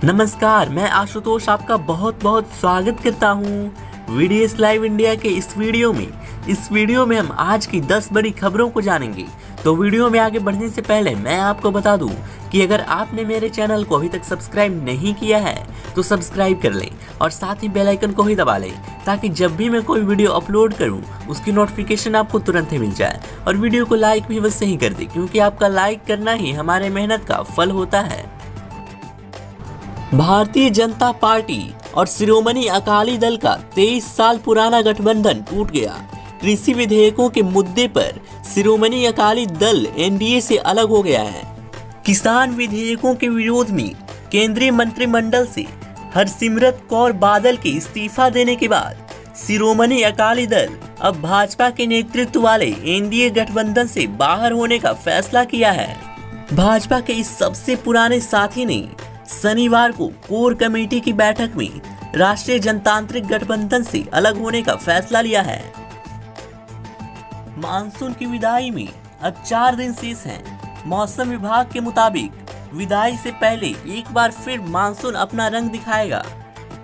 नमस्कार, मैं आशुतोष आपका बहुत बहुत स्वागत करता हूँ वीडीएस लाइव इंडिया के इस वीडियो में। इस वीडियो में हम आज की 10 बड़ी खबरों को जानेंगे। तो वीडियो में आगे बढ़ने से पहले मैं आपको बता दूं कि अगर आपने मेरे चैनल को अभी तक सब्सक्राइब नहीं किया है तो सब्सक्राइब कर लें और साथ ही बेल आइकन को ही दबा लें ताकि जब भी मैं कोई वीडियो अपलोड करूं उसकी नोटिफिकेशन आपको तुरंत ही मिल जाए। और वीडियो को लाइक भी वैसे ही कर दें क्योंकि आपका लाइक करना ही हमारे मेहनत का फल होता है। भारतीय जनता पार्टी और शिरोमणि अकाली दल का 23 साल पुराना गठबंधन टूट गया। कृषि विधेयकों के मुद्दे पर शिरोमणि अकाली दल एनडीए से अलग हो गया है। किसान विधेयकों के विरोध में केंद्रीय मंत्रिमंडल से हरसिमरत कौर बादल के इस्तीफा देने के बाद शिरोमणि अकाली दल अब भाजपा के नेतृत्व वाले एनडीए गठबंधन से बाहर होने का फैसला किया है। भाजपा के इस सबसे पुराने साथी ने शनिवार को कोर कमेटी की बैठक में राष्ट्रीय जनतांत्रिक गठबंधन से अलग होने का फैसला लिया है। मानसून की विदाई में अब 4 दिन शेष हैं। मौसम विभाग के मुताबिक विदाई से पहले एक बार फिर मानसून अपना रंग दिखाएगा।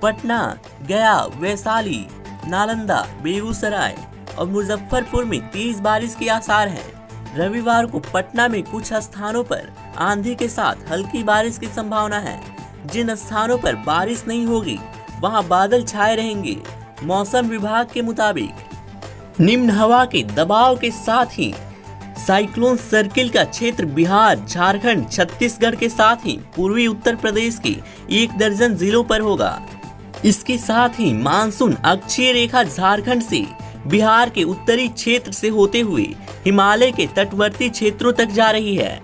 पटना, गया, वैशाली, नालंदा, बेगूसराय और मुजफ्फरपुर में तेज बारिश के आसार हैं। रविवार को पटना में कुछ स्थानों पर आंधी के साथ हल्की बारिश की संभावना है। जिन स्थानों पर बारिश नहीं होगी वहां बादल छाए रहेंगे। मौसम विभाग के मुताबिक निम्न हवा के दबाव के साथ ही साइक्लोन सर्किल का क्षेत्र बिहार, झारखंड, छत्तीसगढ़ के साथ ही पूर्वी उत्तर प्रदेश के 1 दर्जन जिलों पर होगा। इसके साथ ही मानसून अक्षीय रेखा झारखंड से बिहार के उत्तरी क्षेत्र से होते हुए हिमालय के तटवर्ती क्षेत्रों तक जा रही है।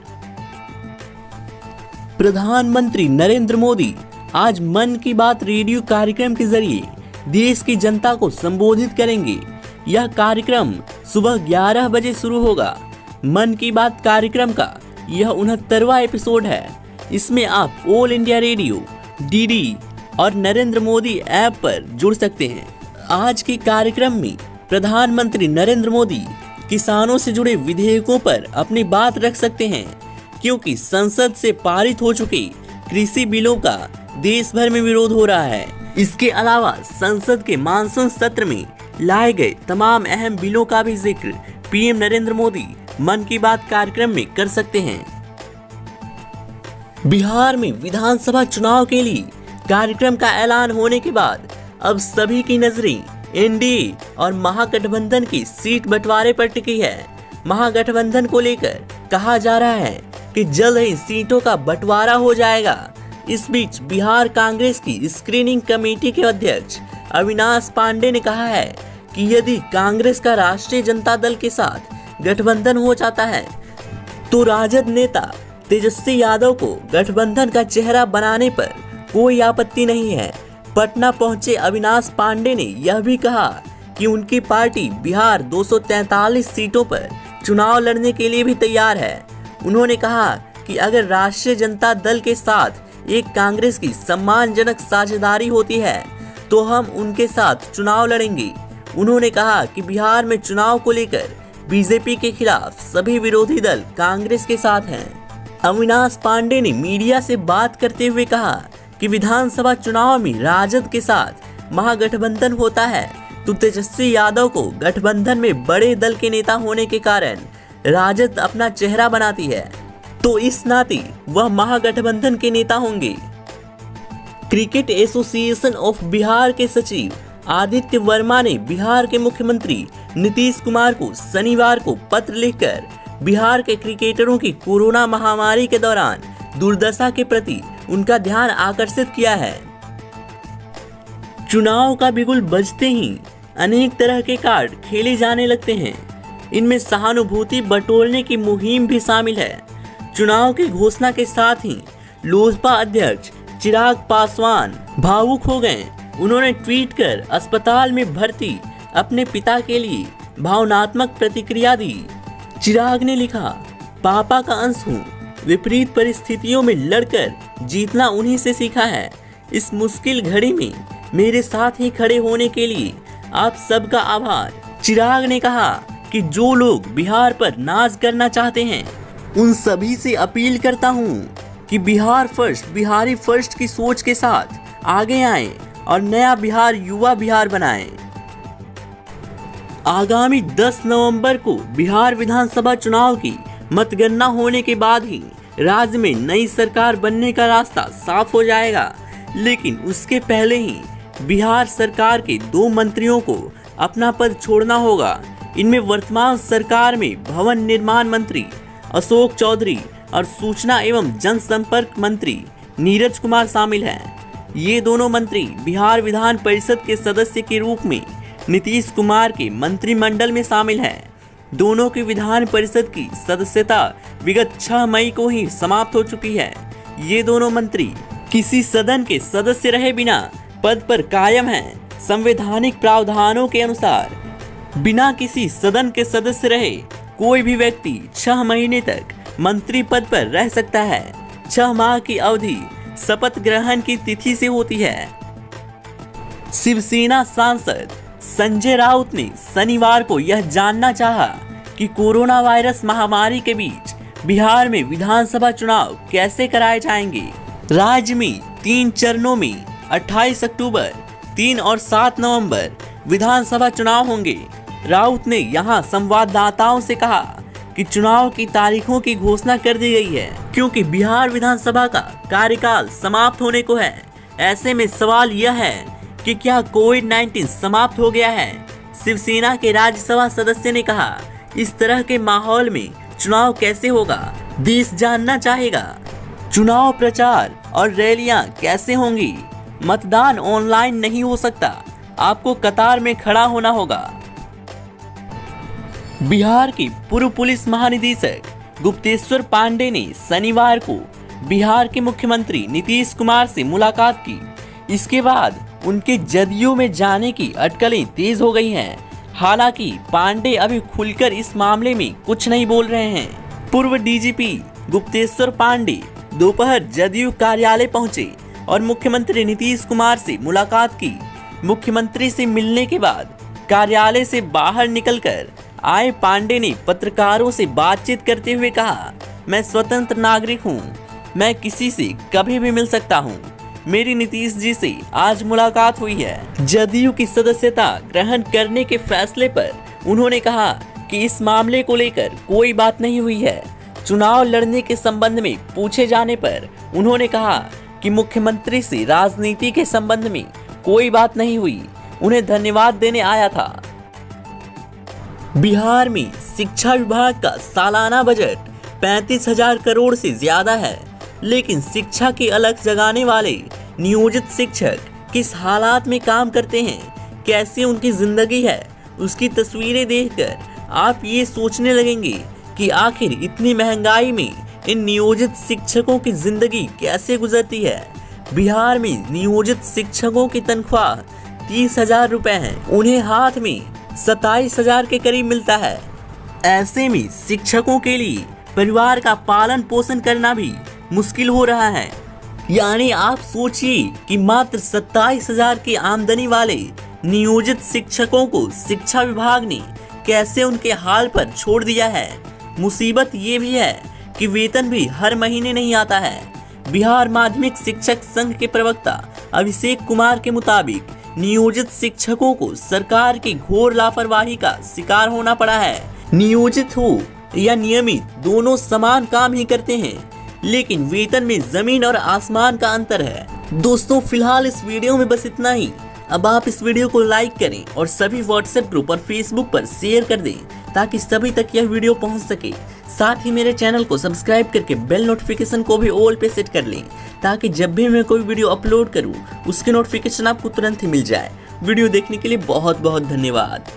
प्रधानमंत्री नरेंद्र मोदी आज मन की बात रेडियो कार्यक्रम के जरिए देश की जनता को संबोधित करेंगे। यह कार्यक्रम सुबह 11 बजे शुरू होगा। मन की बात कार्यक्रम का यह 69वां एपिसोड है। इसमें आप ऑल इंडिया रेडियो, डीडी और नरेंद्र मोदी ऐप पर जुड़ सकते हैं। आज के कार्यक्रम में प्रधानमंत्री नरेंद्र मोदी किसानों से जुड़े विधेयकों पर अपनी बात रख सकते हैं क्योंकि संसद से पारित हो चुके कृषि बिलों का देश भर में विरोध हो रहा है। इसके अलावा संसद के मानसून सत्र में लाए गए तमाम अहम बिलों का भी जिक्र पीएम नरेंद्र मोदी मन की बात कार्यक्रम में कर सकते हैं। बिहार में विधानसभा चुनाव के लिए कार्यक्रम का ऐलान होने के बाद अब सभी की नजरें एनडीए और महागठबंधन की सीट बंटवारे पर टिकी है। महागठबंधन को लेकर कहा जा रहा है कि जल्द ही सीटों का बंटवारा हो जाएगा। इस बीच बिहार कांग्रेस की स्क्रीनिंग कमेटी के अध्यक्ष अविनाश पांडे ने कहा है कि यदि कांग्रेस का राष्ट्रीय जनता दल के साथ गठबंधन हो जाता है तो राजद नेता तेजस्वी यादव को गठबंधन का चेहरा बनाने पर कोई आपत्ति नहीं है। पटना पहुंचे अविनाश पांडे ने यह भी कहा कि उनकी पार्टी बिहार 243 सीटों पर चुनाव लड़ने के लिए भी तैयार है। उन्होंने कहा कि अगर राष्ट्रीय जनता दल के साथ एक कांग्रेस की सम्मानजनक साझेदारी होती है तो हम उनके साथ चुनाव लड़ेंगे। उन्होंने कहा कि बिहार में चुनाव को लेकर बीजेपी के खिलाफ सभी विरोधी दल कांग्रेस के साथ हैं। अविनाश पांडे ने मीडिया से बात करते हुए कहा कि विधानसभा चुनाव में राजद के साथ महागठबंधन होता है तो तेजस्वी यादव को गठबंधन में बड़े दल के नेता होने के कारण राजद अपना चेहरा बनाती है तो इस नाते वह महागठबंधन के नेता होंगे। क्रिकेट एसोसिएशन ऑफ बिहार के सचिव आदित्य वर्मा ने बिहार के मुख्यमंत्री नीतीश कुमार को शनिवार को पत्र लिखकर बिहार के क्रिकेटरों की कोरोना महामारी के दौरान दुर्दशा के प्रति उनका ध्यान आकर्षित किया है। चुनाव का बिगुल बजते ही अनेक तरह के कार्ड खेले जाने लगते हैं। इनमें सहानुभूति बटोरने की मुहिम भी शामिल है। चुनाव की घोषणा के साथ ही लोजपा अध्यक्ष चिराग पासवान भावुक हो गए। उन्होंने ट्वीट कर अस्पताल में भर्ती अपने पिता के लिए भावनात्मक प्रतिक्रिया दी। चिराग ने लिखा, पापा का अंश हूँ, विपरीत परिस्थितियों में लड़कर जीतना उन्हीं से सीखा है। इस मुश्किल घड़ी में मेरे साथ ही खड़े होने के लिए आप सबका आभार। चिराग ने कहा कि जो लोग बिहार पर नाज करना चाहते हैं उन सभी से अपील करता हूँ कि बिहार फर्स्ट, बिहारी फर्स्ट की सोच के साथ आगे आएं और नया बिहार युवा बिहार बनाएं। आगामी 10 नवंबर को बिहार विधानसभा चुनाव की मतगणना होने के बाद ही राज्य में नई सरकार बनने का रास्ता साफ हो जाएगा, लेकिन उसके पहले ही बिहार सरकार के 2 मंत्रियों को अपना पद छोड़ना होगा। इनमें वर्तमान सरकार में भवन निर्माण मंत्री अशोक चौधरी और सूचना एवं जनसंपर्क मंत्री नीरज कुमार शामिल हैं। ये दोनों मंत्री बिहार विधान परिषद के सदस्य के रूप में नीतीश कुमार के मंत्रिमंडल में शामिल हैं। दोनों की विधान परिषद की सदस्यता विगत 6 मई को ही समाप्त हो चुकी है। ये दोनों मंत्री किसी सदन के सदस्य रहे बिना पद पर कायम हैं। संवैधानिक प्रावधानों के अनुसार बिना किसी सदन के सदस्य रहे कोई भी व्यक्ति 6 महीने तक मंत्री पद पर रह सकता है। 6 माह की अवधि शपथ ग्रहण की तिथि से होती है। शिवसेना सांसद संजय राउत ने शनिवार को यह जानना चाहा कि कोरोना वायरस महामारी के बीच बिहार में विधानसभा चुनाव कैसे कराए जाएंगे। राज्य में 3 चरणों में 28 अक्टूबर, 3 और 7 नवंबर विधानसभा चुनाव होंगे। राउत ने यहां संवाददाताओं से कहा कि चुनाव की तारीखों की घोषणा कर दी गई है, क्योंकि बिहार विधानसभा का कार्यकाल समाप्त होने को है। ऐसे में सवाल यह है कि क्या कोविड-19 समाप्त हो गया है। शिवसेना के राज्यसभा सदस्य ने कहा, इस तरह के माहौल में चुनाव कैसे होगा, देश जानना चाहेगा। चुनाव प्रचार और रैलियां कैसे होंगी। मतदान ऑनलाइन नहीं हो सकता, आपको कतार में खड़ा होना होगा। बिहार के पूर्व पुलिस महानिदेशक गुप्तेश्वर पांडे ने शनिवार को बिहार के मुख्यमंत्री नीतीश कुमार से मुलाकात की। इसके बाद उनके जदयू में जाने की अटकलें तेज हो गई हैं। हालांकि पांडे अभी खुलकर इस मामले में कुछ नहीं बोल रहे हैं। पूर्व डीजीपी गुप्तेश्वर पांडे दोपहर जदयू कार्यालय पहुंचे और मुख्यमंत्री नीतीश कुमार से मुलाकात की। मुख्यमंत्री से मिलने के बाद कार्यालय से बाहर निकलकर आए पांडे ने पत्रकारों से बातचीत करते हुए कहा, मैं स्वतंत्र नागरिक हूं, मैं किसी से कभी भी मिल सकता हूं। मेरी नीतीश जी से आज मुलाकात हुई है। जदयू की सदस्यता ग्रहण करने के फैसले पर उन्होंने कहा कि इस मामले को लेकर कोई बात नहीं हुई है। चुनाव लड़ने के संबंध में पूछे जाने पर उन्होंने कहा कि मुख्यमंत्री से राजनीति के संबंध में कोई बात नहीं हुई, उन्हें धन्यवाद देने आया था। बिहार में शिक्षा विभाग का सालाना बजट 35,000 करोड़ से ज्यादा है, लेकिन शिक्षा की अलख जगाने वाले नियोजित शिक्षक किस हालात में काम करते हैं, कैसे उनकी जिंदगी है, उसकी तस्वीरें देखकर आप ये सोचने लगेंगे कि आखिर इतनी महंगाई में इन नियोजित शिक्षकों की जिंदगी कैसे गुजरती है। बिहार में नियोजित शिक्षकों की तनख्वाह 30,000 रुपए है। उन्हें हाथ में 27,000 के करीब मिलता है। ऐसे में शिक्षकों के लिए परिवार का पालन पोषण करना भी मुश्किल हो रहा है। यानी आप सोचिए कि मात्र 27,000 की आमदनी वाले नियोजित शिक्षकों को शिक्षा विभाग ने कैसे उनके हाल पर छोड़ दिया है। मुसीबत ये भी है कि वेतन भी हर महीने नहीं आता है। बिहार माध्यमिक शिक्षक संघ के प्रवक्ता अभिषेक कुमार के मुताबिक नियोजित शिक्षकों को सरकार की घोर लापरवाही का शिकार होना पड़ा है। नियोजित हो या नियमित, दोनों समान काम ही करते हैं, लेकिन वेतन में जमीन और आसमान का अंतर है। दोस्तों, फिलहाल इस वीडियो में बस इतना ही। अब आप इस वीडियो को लाइक करें और सभी व्हाट्सएप ग्रुप और फेसबुक पर शेयर कर दें ताकि सभी तक यह वीडियो पहुंच सके। साथ ही मेरे चैनल को सब्सक्राइब करके बेल नोटिफिकेशन को भी ऑल पे सेट कर लें ताकि जब भी मैं कोई वीडियो अपलोड करूं उसकी नोटिफिकेशन आपको तुरंत ही मिल जाए। वीडियो देखने के लिए बहुत बहुत धन्यवाद।